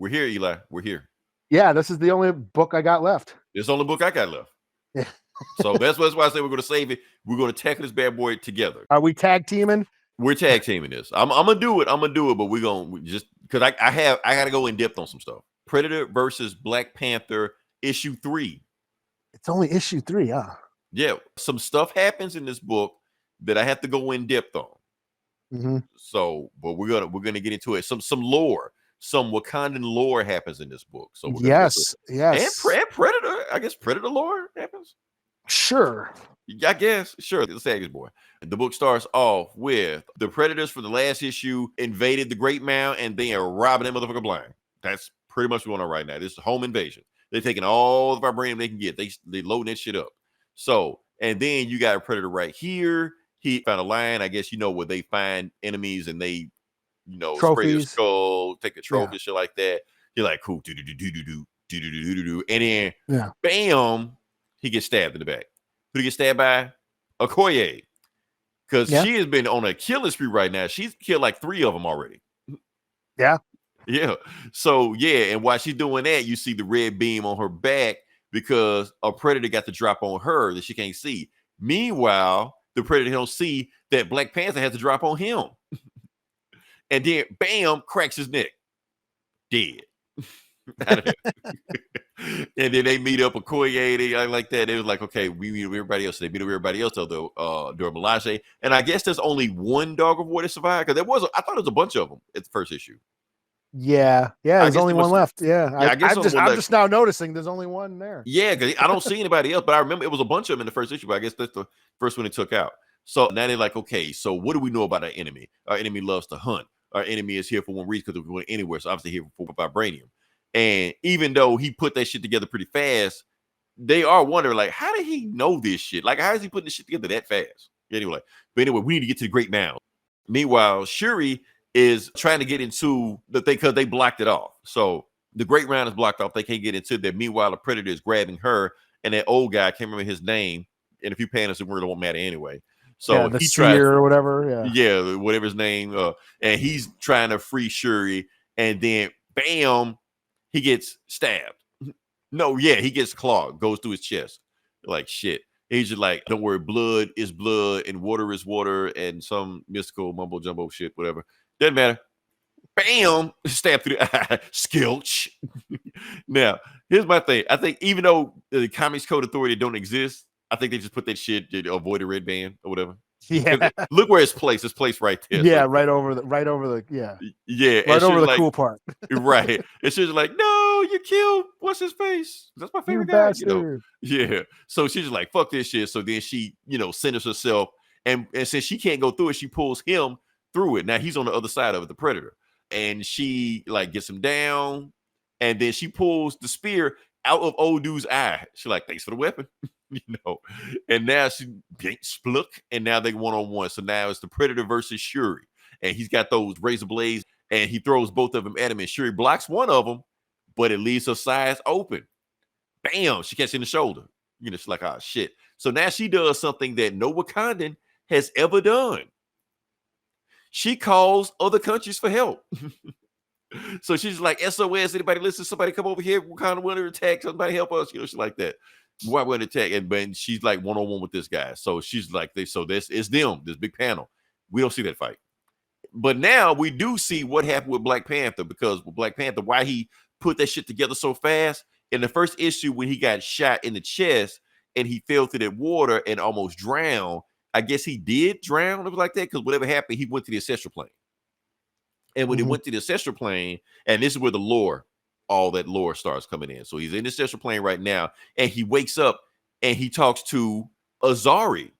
We're here, Eli. We're here. Yeah, this is the only book I got left. It's the only book I got left. Yeah. So that's why I say we're going to save it. We're going to tackle this bad boy together. Are we tag teaming? We're tag teaming this. I'm gonna do it. I'm gonna do it, but we're gonna just because I got to go in depth on some stuff. Predator versus Black Panther issue 3. It's only issue 3, huh? Yeah, some stuff happens in this book that I have to go in depth on. Mm-hmm. So, but we're gonna get into it. Some lore, some Wakandan lore happens in this book. So yes. And Predator. I guess Predator lore happens. Sure. I guess, sure. The Sagas boy. The book starts off with the Predators from the last issue invaded the Great Mound and they are robbing that motherfucker blind. That's pretty much what's going on right now. This is a home invasion. They're taking all the vibranium they can get. They loading that shit up. So, and then you got a Predator right here. He found a line, I guess, where they find enemies and they, spray their skull, take a trophy, shit like that. You're like, cool, and then, bam, he gets stabbed in the back. Who he get stabbed by? Okoye. Because she has been on a killing spree right now. She's killed like 3 of them already. Yeah. Yeah. So, and while she's doing that, you see the red beam on her back because a Predator got the drop on her that she can't see. Meanwhile, the Predator don't see that Black Panther has to drop on him. And then, bam, cracks his neck. Dead. And then they meet up with Okoye, like that. It was like, okay, we meet everybody else. They meet up everybody else during Melage. And I guess there's only one dog of war that survived because I thought there was a bunch of them at the first issue. Yeah. There's only one left. Yeah, I'm just now noticing there's only one there. Yeah, because I don't see anybody else, but I remember it was a bunch of them in the first issue. But I guess that's the first one they took out. So now they're like, okay, so what do we know about our enemy? Our enemy loves to hunt. Our enemy is here for one reason because we're going anywhere. So obviously here for vibranium. And even though he put that shit together pretty fast, they are wondering, like, how did he know this shit? Like, how is he putting this shit together that fast? Anyway, we need to get to the Great Mound. Meanwhile, Shuri is trying to get into the thing because they blocked it off. So the Great Mound is blocked off. They can't get into that. Meanwhile, the Predator is grabbing her, and that old guy, I can't remember his name. And if you pay us, it really won't matter anyway. So he tries, or whatever. Yeah, whatever his name. And he's trying to free Shuri, and then bam, he gets stabbed. No, he gets clawed, goes through his chest. Like shit. He's just like, don't worry, blood is blood and water is water and some mystical mumbo jumbo shit, whatever. Doesn't matter. Bam, stabbed through the eye. Skilch. Now, here's my thing. I think even though the Comics Code Authority don't exist, I think they just put that shit to avoid a red band or whatever. Yeah. Look where it's placed. It's placed right there. Yeah, so, right over the right over the cool part. Right. It's just like, no, you killed what's his face? That's my favorite guy. Yeah. So she's just like, fuck this shit. So then she, centers herself, and since she can't go through it, she pulls him through it. Now he's on the other side of it, the Predator, and she like gets him down, and then she pulls the spear out of old dude's eye. She's like, thanks for the weapon. And now she splook, and now they 1-on-1. So now it's the Predator versus Shuri, and he's got those razor blades, and he throws both of them at him, and Shuri blocks one of them, but it leaves her sides open. Bam! She catches in the shoulder. She's like, oh shit. So now she does something that no Wakandan has ever done. She calls other countries for help. So she's like, SOS, anybody listen? Somebody come over here. Wakanda want to attack. Somebody help us. She's like that. Why would attack? And she's like 1-on-1 with this guy. So she's like, so this is them, this big panel. We don't see that fight. But now we do see what happened with Black Panther, because with Black Panther, why he put that shit together so fast. In the first issue, when he got shot in the chest and he fell through that water and almost drowned, I guess he did drown. It was like that because whatever happened, he went to the ancestral plane. And when he went to the ancestral plane, and this is where the lore, all that lore starts coming in. So he's in the ancestral plane right now, and he wakes up and he talks to Azari.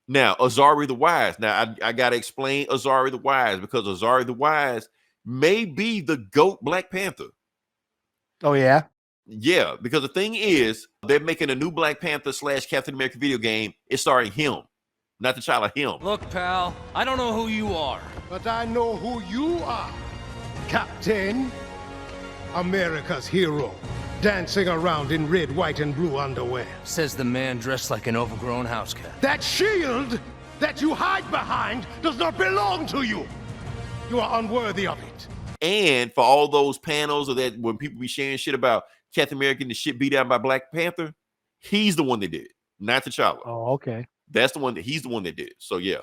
Now, Azari the Wise. Now, I got to explain Azari the Wise, because Azari the Wise may be the GOAT Black Panther. Oh, yeah? Yeah, because the thing is, they're making a new Black Panther / Captain America video game. It's starring him, not the child of him. Look, pal, I don't know who you are. But I know who you are. Captain America's hero, dancing around in red, white, and blue underwear. Says the man dressed like an overgrown house cat. That shield that you hide behind does not belong to you. You are unworthy of it. And for all those panels of that, when people be sharing shit about Captain America and the shit beat out by Black Panther, he's the one that did it, not T'Challa. Oh, okay. That's the one that he's the one that did it. So yeah.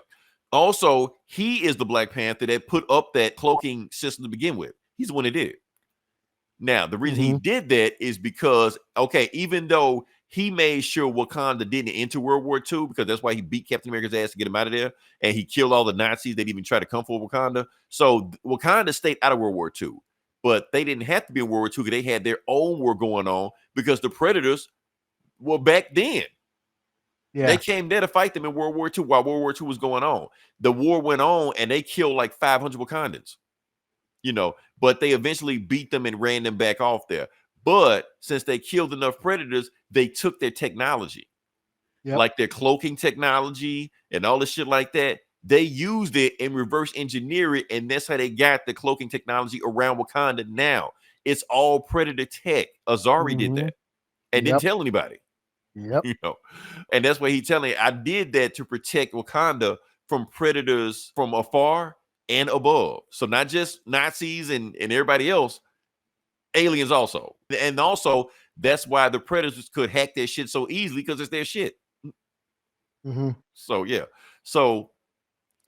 Also, he is the Black Panther that put up that cloaking system to begin with. He's the one that did it. Now, the reason he did that is because, okay, even though he made sure Wakanda didn't enter World War II, because that's why he beat Captain America's ass to get him out of there, and he killed all the Nazis that even tried to come for Wakanda. So Wakanda stayed out of World War II, but they didn't have to be in World War II because they had their own war going on because the Predators were back then. Yeah. They came there to fight them in World War II while World War II was going on. The war went on, and they killed like 500 Wakandans. But they eventually beat them and ran them back off there. But since they killed enough Predators, they took their technology, like their cloaking technology and all this shit like that. They used it and reverse engineer it, and that's how they got the cloaking technology around Wakanda now. It's all Predator tech. Azari did that and didn't tell anybody. And that's why he's telling you, I did that to protect Wakanda from predators from afar and above. So not just Nazis and everybody else, aliens also. And also, that's why the predators could hack their shit so easily, because it's their shit. So, yeah. So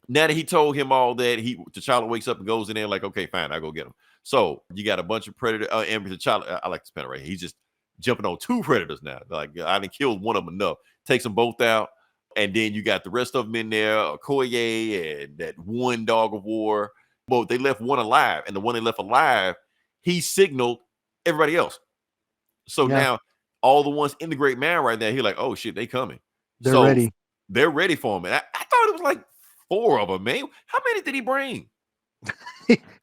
now that he told him all that, T'Challa wakes up and goes in there like, okay, fine, I'll go get him. So you got a bunch of predators. And T'Challa, I like this panel right here. He's just jumping on 2 predators now. Like, I didn't kill one of them enough. Takes them both out. And then you got the rest of them in there, Okoye and that one dog of war. Well, they left one alive, and the one they left alive, he signaled everybody else. So now all the ones in the Great Man right now, he's like, oh shit, they coming. They're ready. They're ready for him. And I thought it was like 4 of them, man. How many did he bring?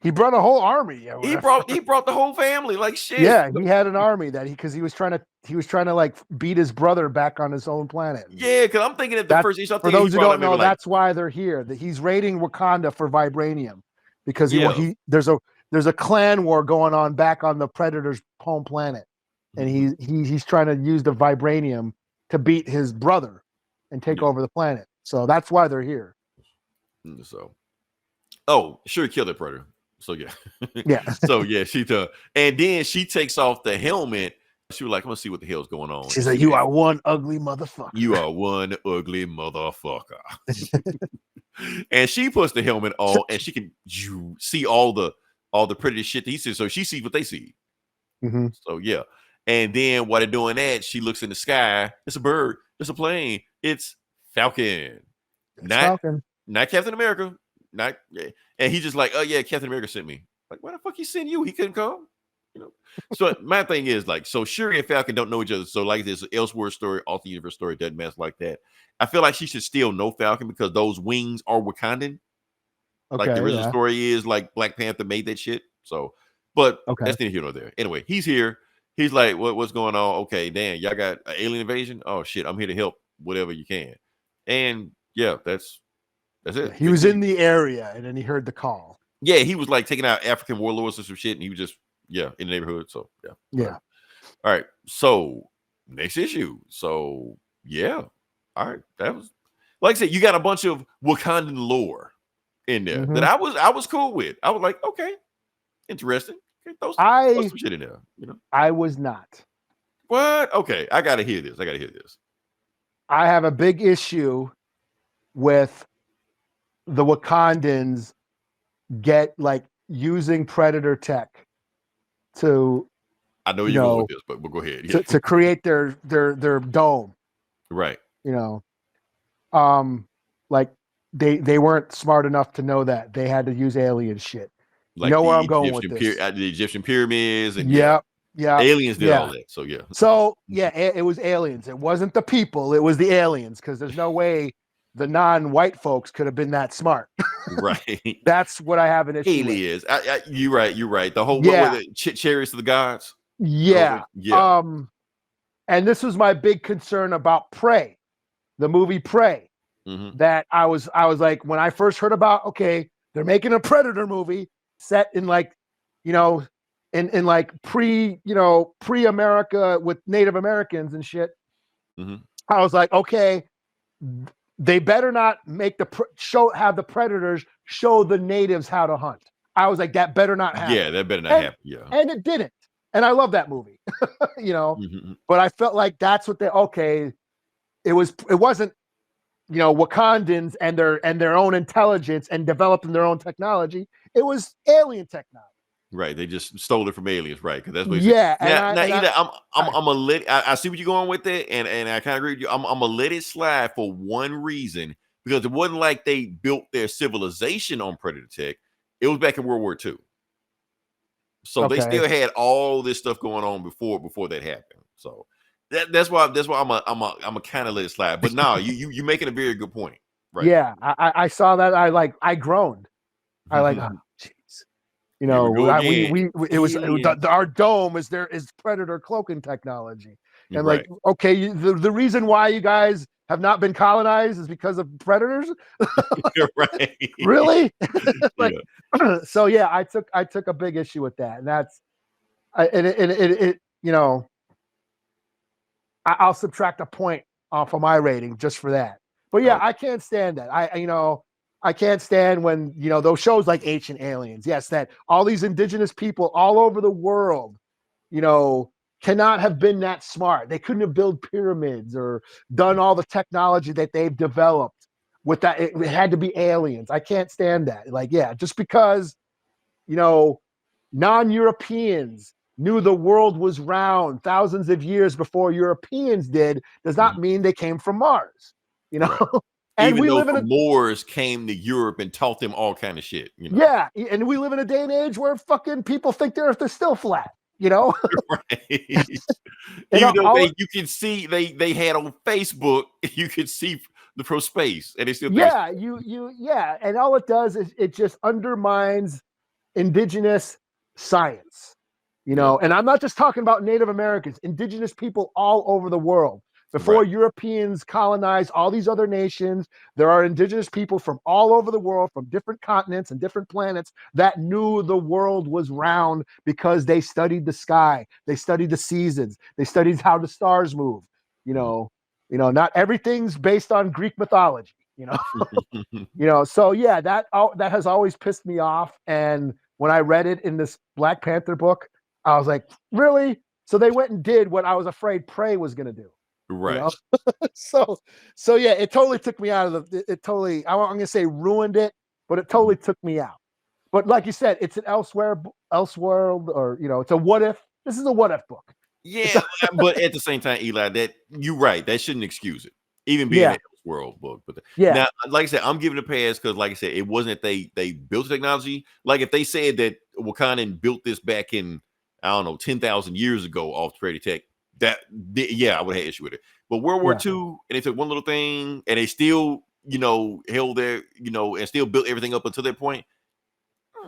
He brought a whole army. He brought the whole family. Like shit. Yeah, he had an army because he was trying to like beat his brother back on his own planet. Yeah, because I'm thinking at the first. For those who don't know, that's why they're here. That he's raiding Wakanda for vibranium because there's a clan war going on back on the Predator's home planet, and he's trying to use the vibranium to beat his brother and take over the planet. So that's why they're here. So. Oh, sure, kill the predator. So yeah. So yeah, she does. And then she takes off the helmet. She was like, I'm gonna see what the hell's going on. She's like, you are one ugly motherfucker. You are one ugly motherfucker. And she puts the helmet on, and she can see all the pretty shit that he sees. So she sees what they see. So yeah. And then while they're doing that, she looks in the sky. It's a bird. It's a plane. It's Falcon. Not Captain America. And he's just like, oh yeah, Captain America sent me. Like, why the fuck he sent you? He couldn't come. So my thing is like, so Shuri and Falcon don't know each other. So like this Elseworld story, alternate universe story, doesn't matter like that. I feel like she should still know Falcon because those wings are Wakandan. Okay, like the original story is like Black Panther made that shit. So, but that's neither here nor there. Anyway, he's here. He's like, what's going on? Okay, damn, y'all got an alien invasion? Oh shit, I'm here to help whatever you can. And yeah, that's it. He was in the area, and then he heard the call. Yeah, he was like taking out African warlords or some shit, and he was just in the neighborhood. So yeah. All right. So next issue. So yeah. All right. That was, like I said, you got a bunch of Wakandan lore in there that I was cool with. I was like, okay, interesting. Okay, throw some shit in there. I was not. What? Okay, I gotta hear this. I have a big issue with the Wakandans using Predator tech to, I know you're going with this, but we'll go ahead. Yeah. To create their dome. Right. Like they weren't smart enough to know that they had to use alien shit. Like where I'm going with this. The Egyptian pyramids and aliens did all that. So yeah. So it was aliens. It wasn't the people. It was the aliens, because there's no way the non-white folks could have been that smart. Right. That's what I have an issue with. You're right. The whole chariots of the gods. Yeah. And this was my big concern about Prey, the movie Prey. That I was like, when I first heard about, okay, they're making a Predator movie set in in like pre-America with Native Americans and shit. I was like, okay, they better not make have the Predators show the natives how to hunt. I was like, that better not happen. Yeah, that better not happen. Yeah. And it didn't. And I love that movie. But I felt like that's what it wasn't, Wakandans and their own intelligence and developing their own technology. It was alien technology. Right, they just stole it from aliens, right? Because that's what. Yeah, I see what you're going with it, and I kind of agree with you. I'm gonna let it slide for one reason, because it wasn't like they built their civilization on Predator tech. It was back in World War II, so they still had all this stuff going on before that happened. So that's why I'm a kind of let it slide. But no, you making a very good point, right? Yeah, I saw that. I groaned. I like, oh, jeez. Our dome is Predator cloaking technology, and right. like, okay, the reason why you guys have not been colonized is because of predators. Right? Really? Like, so yeah, I took a big issue with that, and that's, I'll subtract a point off of my rating just for that. But yeah, I can't stand that. I can't stand when, those shows like Ancient Aliens. Yes, that all these indigenous people all over the world, cannot have been that smart. They couldn't have built pyramids or done all the technology that they've developed with that. It had to be aliens. I can't stand that. Like, yeah, just because, non-Europeans knew the world was round thousands of years before Europeans did does not mean they came from Mars, Right. And even though the Moors came to Europe and taught them all kind of shit. Yeah, and we live in a day and age where fucking people think the Earth is still flat. Right. Even though you can see they had on Facebook, you could see the pro space, and they still and all it does is it just undermines indigenous science, and I'm not just talking about Native Americans, indigenous people all over the world. Before Europeans colonized all these other nations, there are indigenous people from all over the world, from different continents and different planets, that knew the world was round because they studied the sky, they studied the seasons, they studied how the stars move. Not everything's based on Greek mythology. So yeah, that has always pissed me off. And when I read it in this Black Panther book, I was like, really? So they went and did what I was afraid Prey was going to do. Right. So yeah, it totally took me out of I'm going to say ruined it, but it totally took me out. But like you said, it's an Elseworld, or it's a what if. This is a what if book. Yeah, but at the same time, Eli, that you're right. That shouldn't excuse it, even being an Elseworld book. But now, like I said, I'm giving it a pass because, like I said, it wasn't that they built the technology. Like if they said that Wakanda built this back in 10,000 years ago off Predator tech, I would have issue with it. But World War II, and they took one little thing, and they still, held their, and still built everything up until that point.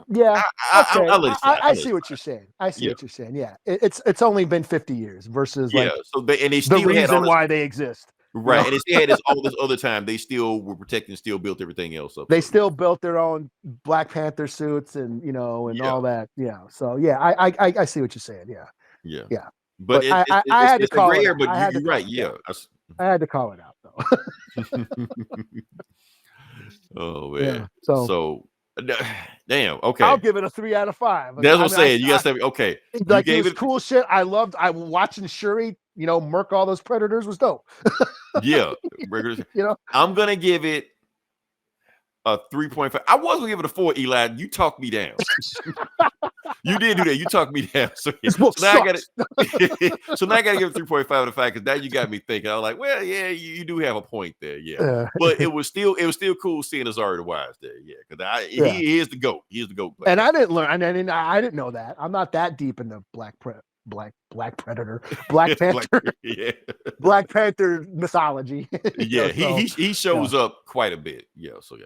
Yeah, I see what you're saying. I see what you're saying. Yeah, it's only been 50 years versus so they still the reason why they exist. Right, and they still had all this other time. They still were protecting, still built everything else up. They still built their own Black Panther suits and all that. Yeah, so yeah, I see what you're saying. Yeah. But I had to call it out. But you're right. Yeah, I had to call it out though. Oh man. So damn. Okay. I'll give it a 3 out of 5. That's what I'm saying. You got to say okay. Like it was cool shit. I'm watching Shuri, murk all those predators was dope. Yeah. I'm gonna give it a 3.5. I was gonna give it a 4, Eli. You talked me down. You did do that. You talked me down. So now I got it. So now I got to give it 3.5 out of 5 because now you got me thinking. I was like, well, yeah, you do have a point there, But it was still cool seeing Azari the Wise there, because he is the GOAT. He is the GOAT player. And I didn't learn. I didn't know that. I'm not that deep in the Black Predator, Black Panther, Black Panther mythology. He shows up quite a bit. Yeah, so